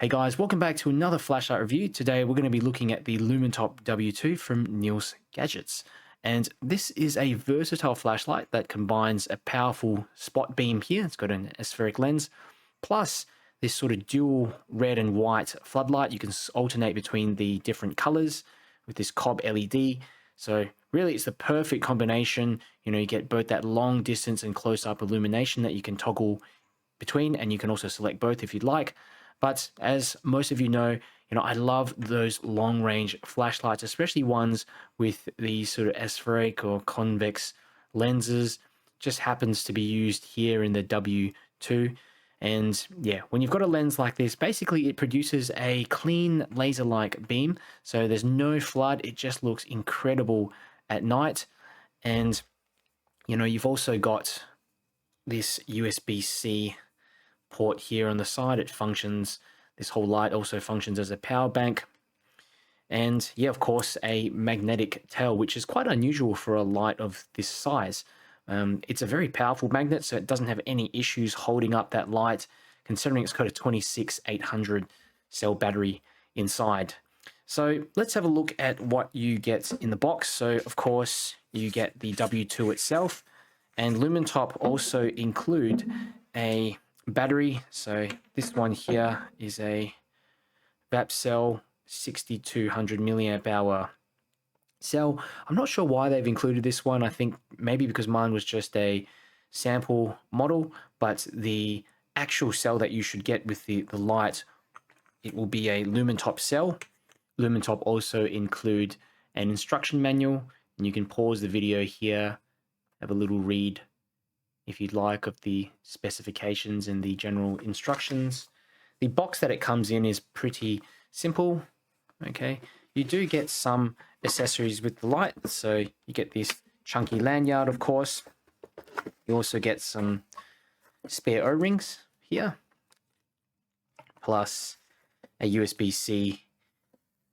Hey guys, welcome back to another flashlight review. Today we're going to be looking at the Lumintop W2 from Neil's Gadgets. And this is a versatile flashlight that combines a powerful spot beam here. It's got an aspheric lens, plus this sort of dual red and white floodlight. You can alternate between the different colors with this cob LED. So really it's the perfect combination. You get both that long distance and close-up illumination that you can toggle between, and you can also select both if you'd like. But as most of you know, I love those long range flashlights, especially ones with these sort of aspheric or convex lenses. Just happens to be used here in the W2. And yeah, when you've got a lens like this, basically it produces a clean laser-like beam. So there's no flood. It just looks incredible at night. And you've also got this USB-C port here on the side. This whole light also functions as a power bank. And yeah, of course, a magnetic tail, which is quite unusual for a light of this size. It's a very powerful magnet, so it doesn't have any issues holding up that light, considering it's got a 26800 cell battery inside. So let's have a look at what you get in the box. So of course, you get the W2 itself, and Lumintop also include a battery. So this one here is a VAP cell, 6200 milliamp hour cell. I'm not sure why they've included this one. I think maybe because mine was just a sample model, but the actual cell that you should get with the light, it will be a Lumintop cell. Lumintop also include an instruction manual, and you can pause the video here, have a little read if you'd like of the specifications and the general instructions. The box that it comes in is pretty simple. Okay, you do get some accessories with the light. So you get this chunky lanyard, of course. You also get some spare O-rings here, plus a USB-C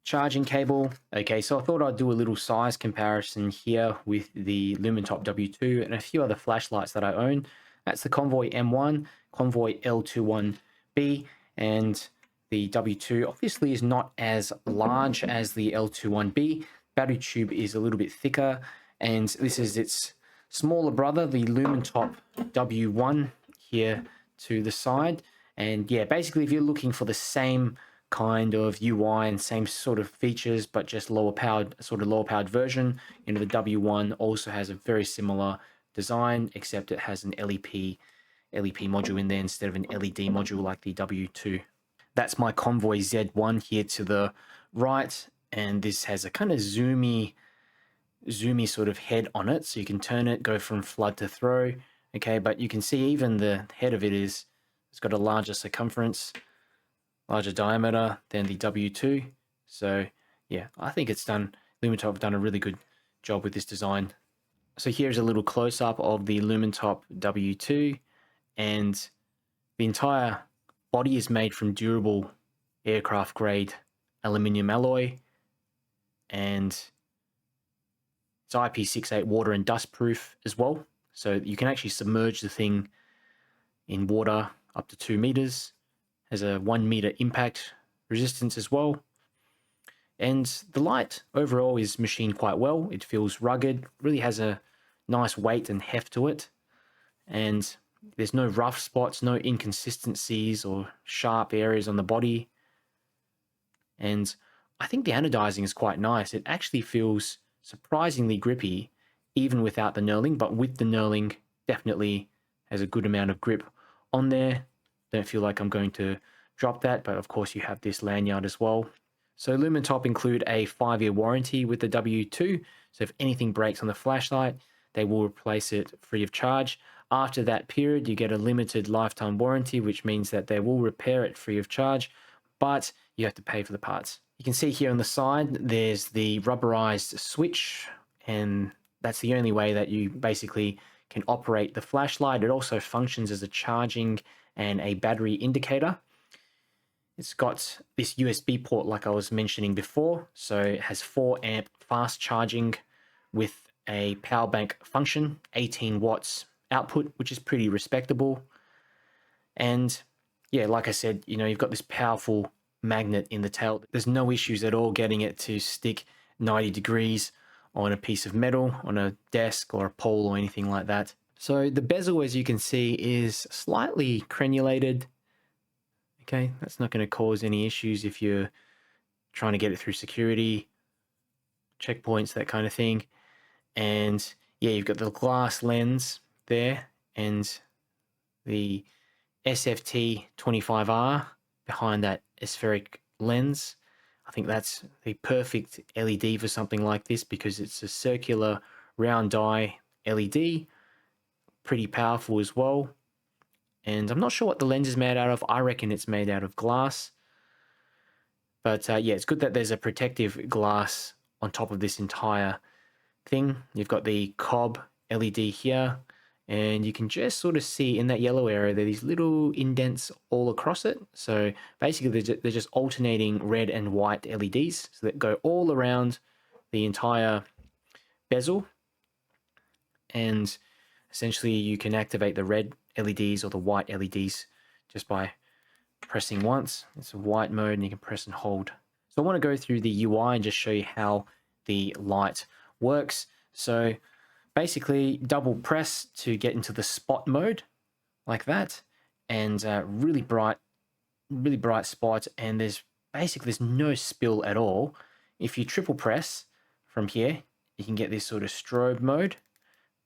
charging cable. Okay, so I thought I'd do a little size comparison here with the Lumintop W2 and a few other flashlights that I own. That's the Convoy M1, Convoy L21B, and the W2 obviously is not as large as the L21B. Battery tube is a little bit thicker, and this is its smaller brother, the Lumintop W1 here to the side. And yeah, basically if you're looking for the same kind of UI and same sort of features, but just lower powered version, the W1 also has a very similar design, except it has an LEP module in there instead of an LED module like the W2. That's my Convoy Z1 here to the right, and this has a kind of zoomy sort of head on it, so you can turn it, go from flood to throw. Okay, but you can see even the head of it's got a larger circumference, larger diameter than the W2. So yeah, I think Lumintop have done a really good job with this design. So here's a little close-up of the Lumintop W2, and the entire body is made from durable aircraft grade aluminium alloy, and it's IP68 water and dust proof as well. So you can actually submerge the thing in water up to 2 meters. Has a 1 meter impact resistance as well. And the light overall is machined quite well. It feels rugged, really has a nice weight and heft to it. And there's no rough spots, no inconsistencies or sharp areas on the body. And I think the anodizing is quite nice. It actually feels surprisingly grippy, even without the knurling, but with the knurling, definitely has a good amount of grip on there. Don't feel like I'm going to drop that, but of course you have this lanyard as well. So Lumintop include a 5-year warranty with the W2. So if anything breaks on the flashlight, they will replace it free of charge. After that period, you get a limited lifetime warranty, which means that they will repair it free of charge, but you have to pay for the parts. You can see here on the side, there's the rubberized switch, and that's the only way that you basically can operate the flashlight. It also functions as a charging and a battery indicator. It's got this USB port like I was mentioning before. So it has 4 amp fast charging with a power bank function, 18 watts output, which is pretty respectable. And yeah, like I said, you've got this powerful magnet in the tail. There's no issues at all getting it to stick 90 degrees on a piece of metal, on a desk or a pole or anything like that. So the bezel, as you can see, is slightly crenulated. Okay, that's not going to cause any issues if you're trying to get it through security, checkpoints, that kind of thing. And yeah, you've got the glass lens there and the SFT 25R behind that aspheric lens. I think that's the perfect LED for something like this because it's a circular round die LED, pretty powerful as well. And I'm not sure what the lens is made out of. I reckon it's made out of glass. But yeah, it's good that there's a protective glass on top of this entire thing. You've got the cob LED here, and you can just sort of see in that yellow area there are these little indents all across it. So basically they're just alternating red and white LEDs so that go all around the entire bezel. And essentially you can activate the red LEDs or the white LEDs just by pressing once. It's a white mode and you can press and hold. So I want to go through the UI and just show you how the light works. So basically double press to get into the spot mode like that, and really bright spot, and there's no spill at all. If you triple press from here, you can get this sort of strobe mode,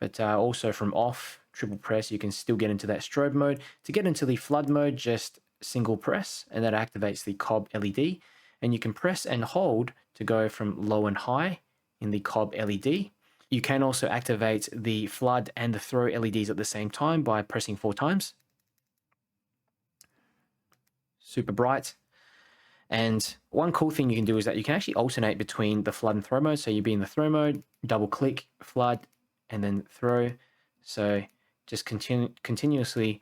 but also from off, triple press, you can still get into that strobe mode. To get into the flood mode, just single press, and that activates the cob LED, and you can press and hold to go from low and high in the cob LED. You can also activate the flood and the throw LEDs at the same time by pressing 4 times. Super bright. And one cool thing you can do is that you can actually alternate between the flood and throw mode. So you'd be in the throw mode, double click, flood, and then throw. So just continuously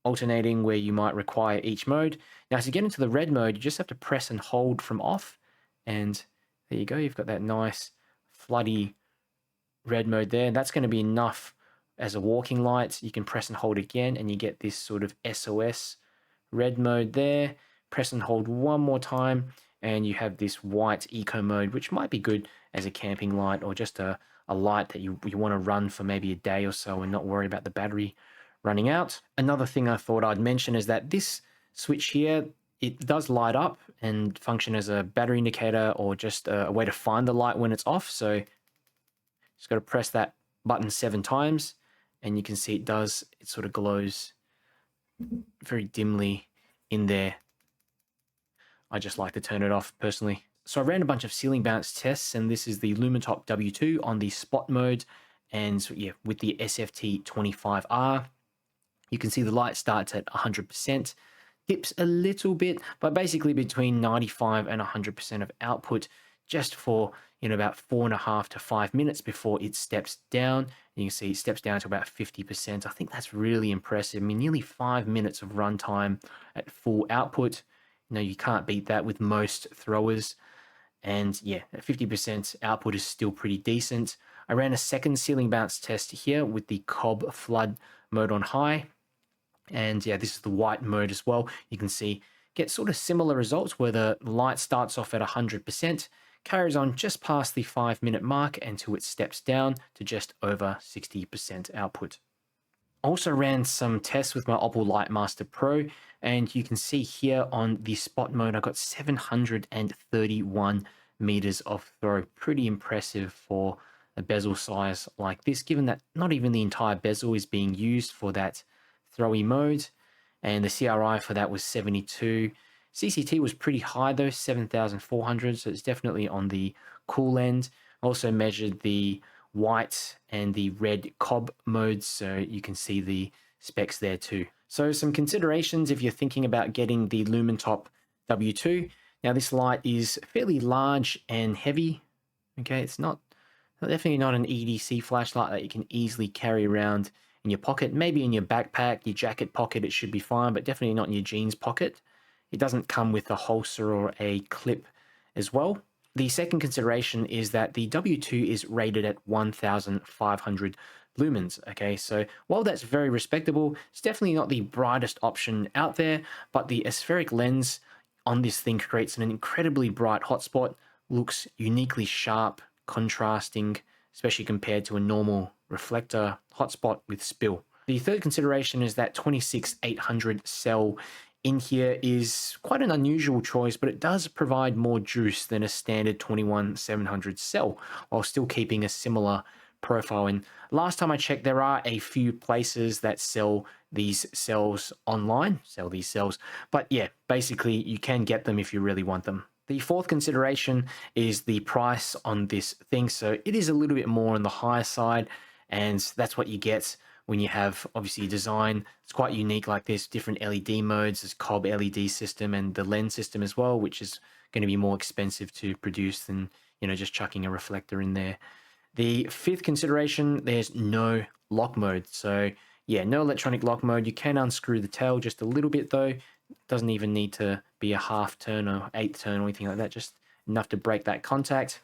alternating where you might require each mode. Now to get into the red mode, you just have to press and hold from off. And there you go, you've got that nice floody red mode there. That's going to be enough as a walking light. You can press and hold again and you get this sort of SOS red mode there. Press and hold one more time and you have this white eco mode, which might be good as a camping light or just a light that you want to run for maybe a day or so and not worry about the battery running out. Another thing I thought I'd mention is that this switch here, it does light up and function as a battery indicator or just a way to find the light when it's off. So just got to press that button 7 times and you can see it sort of glows very dimly in there. I just like to turn it off personally. So I ran a bunch of ceiling bounce tests, and this is the Lumintop W2 on the spot mode, and yeah, with the SFT 25R. You can see the light starts at 100%, dips a little bit, but basically between 95 and 100% of output, just for about 4.5 to 5 minutes before it steps down. You can see it steps down to about 50%. I think that's really impressive. I mean, nearly 5 minutes of runtime at full output. You can't beat that with most throwers. And yeah, at 50% output is still pretty decent. I ran a second ceiling bounce test here with the cob flood mode on high. And yeah, this is the white mode as well. You can see, get sort of similar results where the light starts off at 100%, carries on just past the 5-minute mark until it steps down to just over 60% output. Also ran some tests with my Opal Lightmaster Pro, and you can see here on the spot mode, I got 731 meters of throw. Pretty impressive for a bezel size like this, given that not even the entire bezel is being used for that throwy mode. And the CRI for that was 72. CCT was pretty high though, 7,400, so it's definitely on the cool end. Also measured the white and the red cob modes, so you can see the specs there too. So some considerations if you're thinking about getting the Lumintop W2. Now this light is fairly large and heavy. Okay, it's definitely not an EDC flashlight that you can easily carry around in your pocket. Maybe in your backpack, your jacket pocket, it should be fine, but definitely not in your jeans pocket. It doesn't come with a holster or a clip as well. The second consideration is that the W2 is rated at 1,500 lumens. Okay, so while that's very respectable, it's definitely not the brightest option out there, but the aspheric lens on this thing creates an incredibly bright hotspot, looks uniquely sharp, contrasting, especially compared to a normal reflector hotspot with spill. The third consideration is that 26800 cell in here is quite an unusual choice, but it does provide more juice than a standard 21700 cell, while still keeping a similar profile. And last time I checked, there are a few places that sell these cells online, but yeah, basically you can get them if you really want them. The fourth consideration is the price on this thing. So it is a little bit more on the higher side, and that's what you get when you have obviously design. It's quite unique like this, different LED modes, this cob LED system and the lens system as well, which is going to be more expensive to produce than, you know, just chucking a reflector in there. The fifth consideration, there's no lock mode. So yeah, no electronic lock mode. You can unscrew the tail just a little bit though. Doesn't even need to be a half turn or eighth turn or anything like that, just enough to break that contact.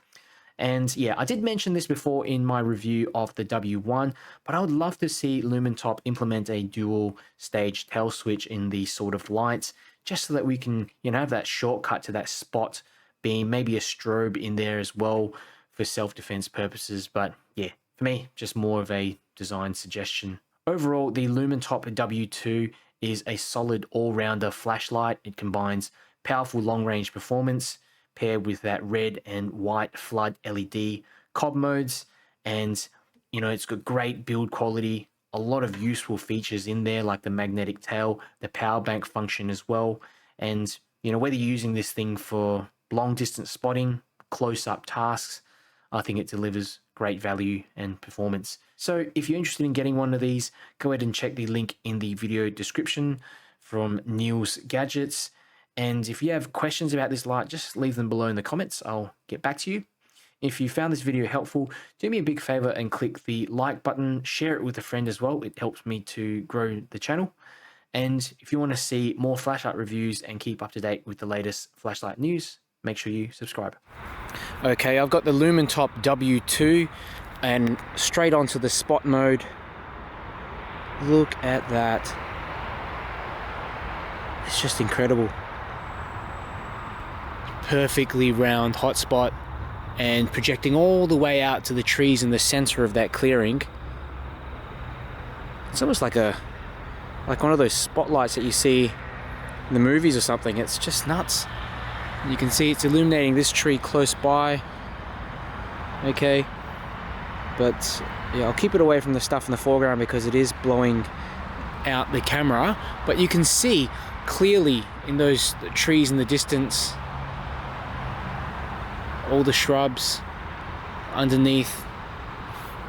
And yeah, I did mention this before in my review of the W1, but I would love to see Lumintop implement a dual stage tail switch in these sort of lights, just so that we can, you know, have that shortcut to that spot beam, maybe a strobe in there as well for self-defense purposes. But yeah, for me, just more of a design suggestion. Overall, the Lumintop W2 is a solid all-rounder flashlight. It combines powerful long-range performance paired with that red and white flood LED cob modes, and you know, it's got great build quality, a lot of useful features in there like the magnetic tail, the power bank function as well. And you know, whether you're using this thing for long distance spotting, close-up tasks, I think it delivers great value and performance. So if you're interested in getting one of these, go ahead and check the link in the video description from Neil's Gadgets. And if you have questions about this light, just leave them below in the comments. I'll get back to you. If you found this video helpful, do me a big favor and click the like button, share it with a friend as well. It helps me to grow the channel. And if you want to see more flashlight reviews and keep up to date with the latest flashlight news, make sure you subscribe. Okay, I've got the Lumintop W2 and straight onto the spot mode. Look at that. It's just incredible. Perfectly round hotspot and projecting all the way out to the trees in the center of that clearing. It's almost like one of those spotlights that you see in the movies or something. It's just nuts. You can see it's illuminating this tree close by. Okay, but yeah, I'll keep it away from the stuff in the foreground because it is blowing out the camera, but you can see clearly in those trees in the distance all the shrubs underneath.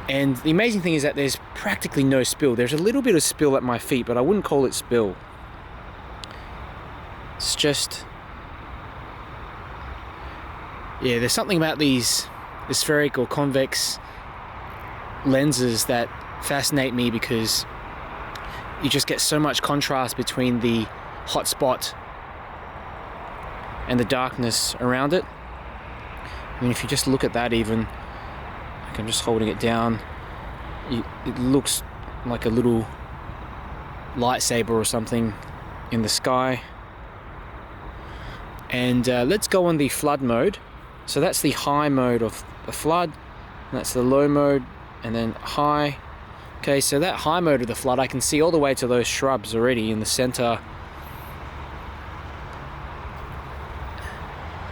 And the amazing thing is that there's practically no spill. There's a little bit of spill at my feet, but I wouldn't call it spill. It's just, yeah, there's something about these aspheric or convex lenses that fascinate me, because you just get so much contrast between the hot spot and the darkness around it. I mean, if you just look at that, even, like I'm just holding it down, it looks like a little lightsaber or something in the sky. And let's go on the flood mode. So that's the high mode of the flood, and that's the low mode, and then high. Okay, so that high mode of the flood, I can see all the way to those shrubs already in the center.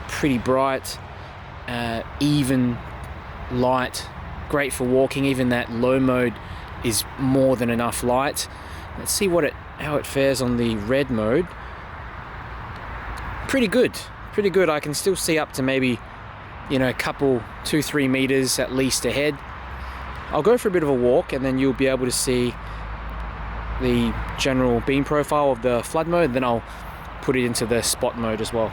Pretty bright, even light, great for walking. Even that low mode is more than enough light. Let's see how it fares on the red mode. Pretty good. I can still see up to maybe, you know, a couple, 2-3 meters at least ahead. I'll go for a bit of a walk and then you'll be able to see the general beam profile of the flood mode. Then I'll put it into the spot mode as well.